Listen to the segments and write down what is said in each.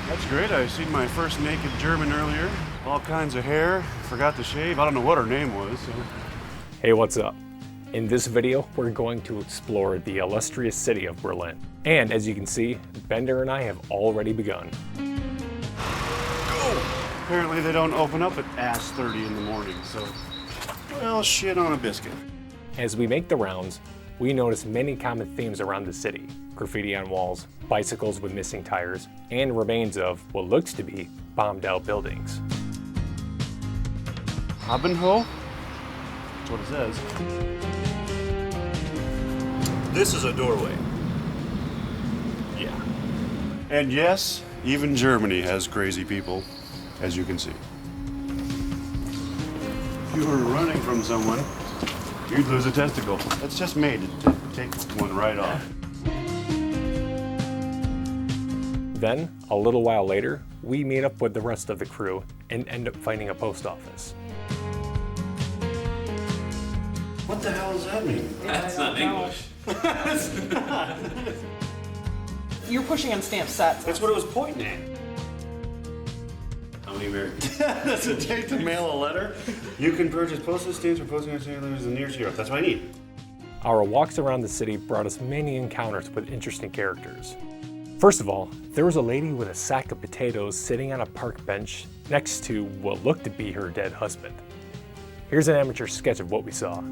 That's great. I seen my first naked German earlier. All kinds of hair. Forgot to shave. I don't know what her name was. So. Hey, what's up? In this video, we're going to explore the illustrious city of Berlin. And as you can see, Bender and I have already begun. Oh! Apparently they don't open up at ass 30 in the morning, so well, shit on a biscuit. As we make the rounds, we notice many common themes around the city. Graffiti on walls, bicycles with missing tires, and remains of what looks to be bombed out buildings. Habenho? That's what it says. This is a doorway. Yeah. And yes, even Germany has crazy people, as you can see. If you were running from someone, you'd lose a testicle. That's just made to take one right off. Then, a little while later, we meet up with the rest of the crew and end up finding a post office. What the hell does that mean? That's not English. It's not. You're pushing on stamp sets. That's what it was pointing at. How many Americans? That's a date to mail a letter. You can purchase postage stamps for posting letters in the nearest Europe. That's what I need. Our walks around the city brought us many encounters with interesting characters. First of all, there was a lady with a sack of potatoes sitting on a park bench next to what looked to be her dead husband. Here's an amateur sketch of what we saw.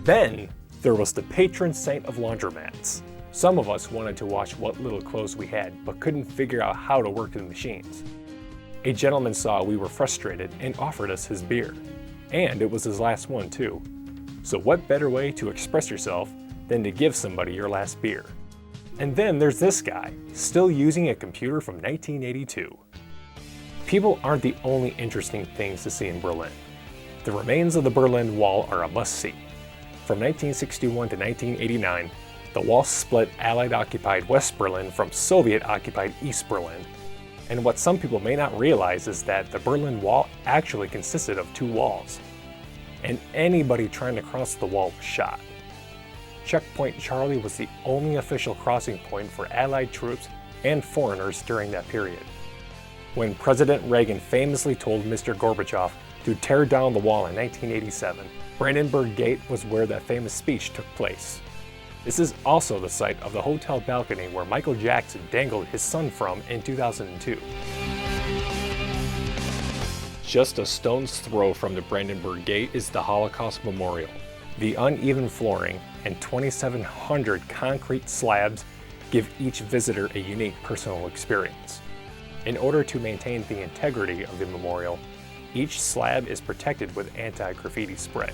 Then, there was the patron saint of laundromats. Some of us wanted to wash what little clothes we had, but couldn't figure out how to work the machines. A gentleman saw we were frustrated and offered us his beer. And it was his last one too. So what better way to express yourself than to give somebody your last beer? And then there's this guy, still using a computer from 1982. People aren't the only interesting things to see in Berlin. The remains of the Berlin Wall are a must-see. From 1961 to 1989, the wall split Allied-occupied West Berlin from Soviet-occupied East Berlin. And what some people may not realize is that the Berlin Wall actually consisted of two walls. And anybody trying to cross the wall was shot. Checkpoint Charlie was the only official crossing point for Allied troops and foreigners during that period. When President Reagan famously told Mr. Gorbachev to tear down the wall in 1987, Brandenburg Gate was where that famous speech took place. This is also the site of the hotel balcony where Michael Jackson dangled his son from in 2002. Just a stone's throw from the Brandenburg Gate is the Holocaust Memorial. The uneven flooring and 2,700 concrete slabs give each visitor a unique personal experience. In order to maintain the integrity of the memorial, each slab is protected with anti-graffiti spray.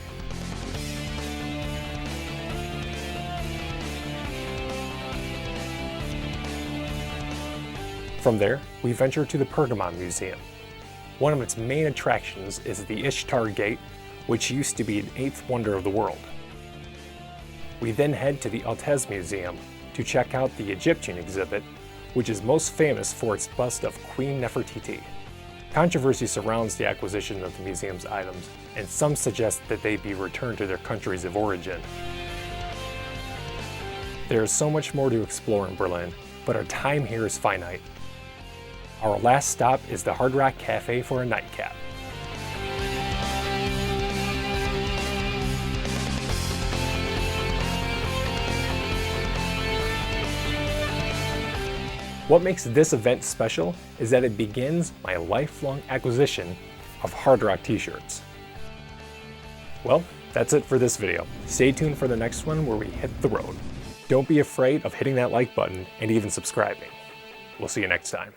From there, we venture to the Pergamon Museum. One of its main attractions is the Ishtar Gate, which used to be an eighth wonder of the world. We then head to the Altez Museum to check out the Egyptian exhibit, which is most famous for its bust of Queen Nefertiti. Controversy surrounds the acquisition of the museum's items, and some suggest that they be returned to their countries of origin. There is so much more to explore in Berlin, but our time here is finite. Our last stop is the Hard Rock Cafe for a nightcap. What makes this event special is that it begins my lifelong acquisition of Hard Rock t-shirts. Well, that's it for this video. Stay tuned for the next one where we hit the road. Don't be afraid of hitting that like button and even subscribing. We'll see you next time.